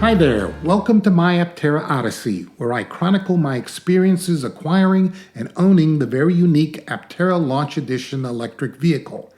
Hi there, welcome to my Aptera Odyssey, where I chronicle my experiences acquiring and owning the very unique Aptera Launch Edition electric vehicle.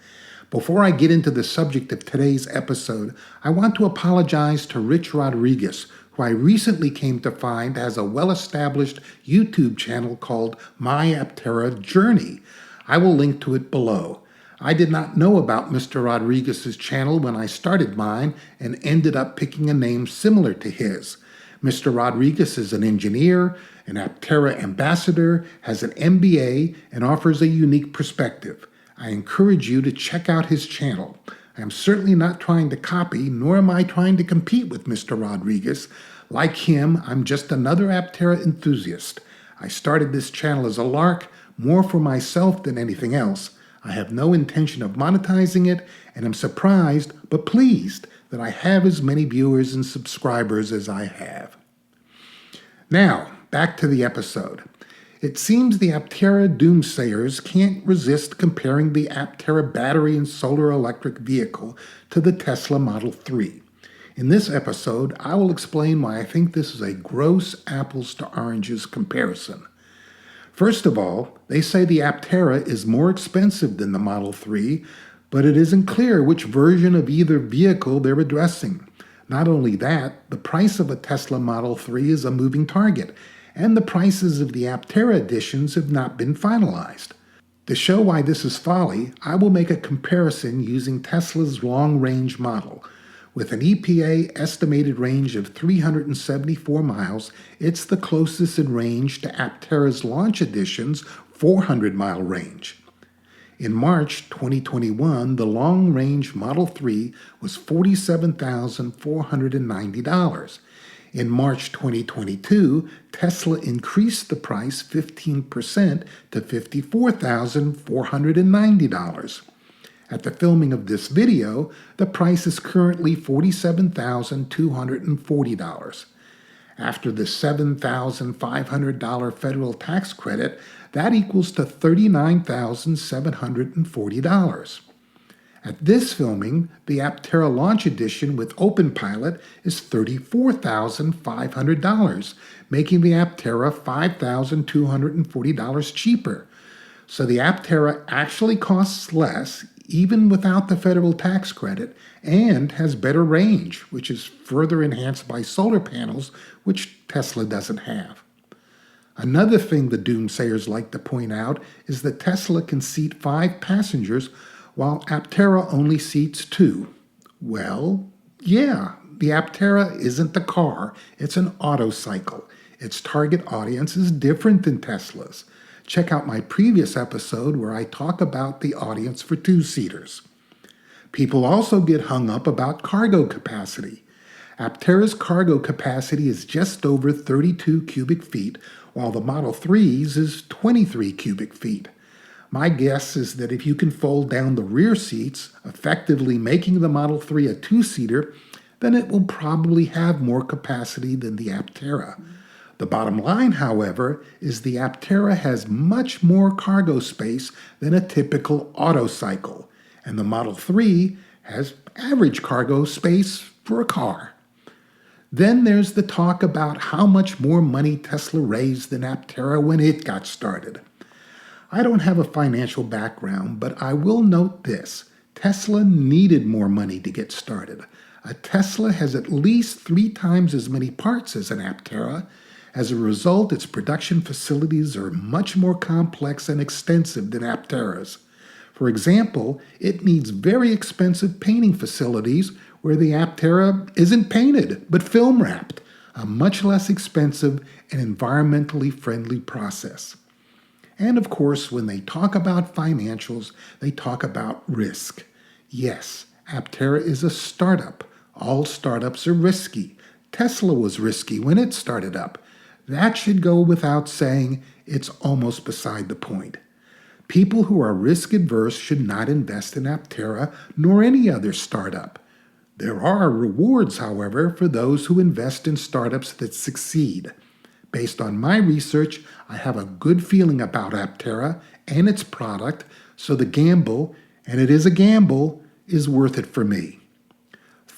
Before I get into the subject of today's episode, I want to apologize to Rich Rodriguez, who I recently came to find has a well-established YouTube channel called My Aptera Journey. I will link to it below. I did not know about Mr. Rodriguez's channel when I started mine and ended up picking a name similar to his. Mr. Rodriguez is an engineer, an Aptera ambassador, has an MBA, and offers a unique perspective. I encourage you to check out his channel. I am certainly not trying to copy, nor am I trying to compete with Mr. Rodriguez. Like him, I'm just another Aptera enthusiast. I started this channel as a lark, more for myself than anything else. I have no intention of monetizing it, and I'm surprised but pleased that I have as many viewers and subscribers as I have. Now, back to the episode. It seems the Aptera doomsayers can't resist comparing the Aptera battery and solar electric vehicle to the Tesla Model 3. In this episode, I will explain why I think this is a gross apples to oranges comparison. First of all, they say the Aptera is more expensive than the Model 3, but it isn't clear which version of either vehicle they're addressing. Not only that, the price of a Tesla Model 3 is a moving target, and the prices of the Aptera editions have not been finalized. To show why this is folly, I will make a comparison using Tesla's long-range model. With an EPA estimated range of 374 miles, it's the closest in range to Aptera's Launch Edition's 400-mile range. In March 2021, the long-range Model 3 was $47,490. In March 2022, Tesla increased the price 15% to $54,490. At the filming of this video, the price is currently $47,240. After the $7,500 federal tax credit, that equals to $39,740. At this filming, the Aptera Launch Edition with OpenPilot is $34,500, making the Aptera $5,240 cheaper. So the Aptera actually costs less, even without the federal tax credit, and has better range, which is further enhanced by solar panels, which Tesla doesn't have. Another thing the doomsayers like to point out is that Tesla can seat 5 passengers, while Aptera only seats 2. Well, yeah, the Aptera isn't a car, it's an autocycle. Its target audience is different than Tesla's. Check out my previous episode where I talk about the audience for 2-seaters. People also get hung up about cargo capacity. Aptera's cargo capacity is just over 32 cubic feet, while the Model 3's is 23 cubic feet. My guess is that if you can fold down the rear seats, effectively making the Model 3 a 2-seater, then it will probably have more capacity than the Aptera. The bottom line, however, is the Aptera has much more cargo space than a typical autocycle, and the Model 3 has average cargo space for a car. Then there's the talk about how much more money Tesla raised than Aptera when it got started. I don't have a financial background, but I will note this. Tesla needed more money to get started. A Tesla has at least 3 times as many parts as an Aptera. As a result, its production facilities are much more complex and extensive than Aptera's. For example, it needs very expensive painting facilities where the Aptera isn't painted, but film wrapped, a much less expensive and environmentally friendly process. And of course, when they talk about financials, they talk about risk. Yes, Aptera is a startup. All startups are risky. Tesla was risky when it started up. That should go without saying. It's almost beside the point. People who are risk-averse should not invest in Aptera nor any other startup. There are rewards, however, for those who invest in startups that succeed. Based on my research, I have a good feeling about Aptera and its product, so the gamble, and it is a gamble, is worth it for me.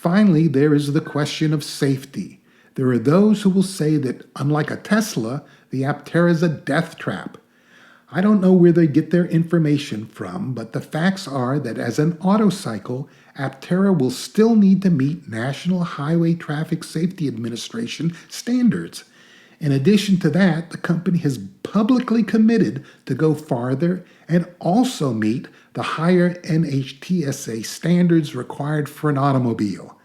Finally, there is the question of safety. There are those who will say that, unlike a Tesla, the Aptera is a death trap. I don't know where they get their information from, but the facts are that as an autocycle, Aptera will still need to meet National Highway Traffic Safety Administration standards. In addition to that, the company has publicly committed to go farther and also meet the higher NHTSA standards required for an automobile.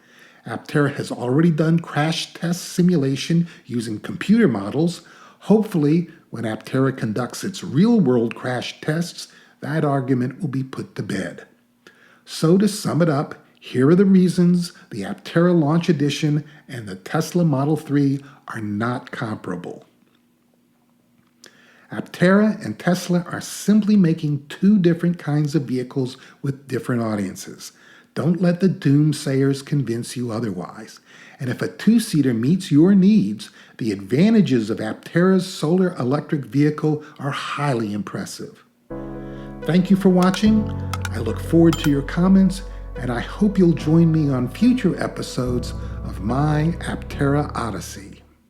Aptera has already done crash test simulation using computer models. Hopefully, when Aptera conducts its real-world crash tests, that argument will be put to bed. So to sum it up, here are the reasons the Aptera Launch Edition and the Tesla Model 3 are not comparable. Aptera and Tesla are simply making two different kinds of vehicles with different audiences. Don't let the doomsayers convince you otherwise. And if a two-seater meets your needs, the advantages of Aptera's solar electric vehicle are highly impressive. Thank you for watching. I look forward to your comments, and I hope you'll join me on future episodes of my Aptera Odyssey.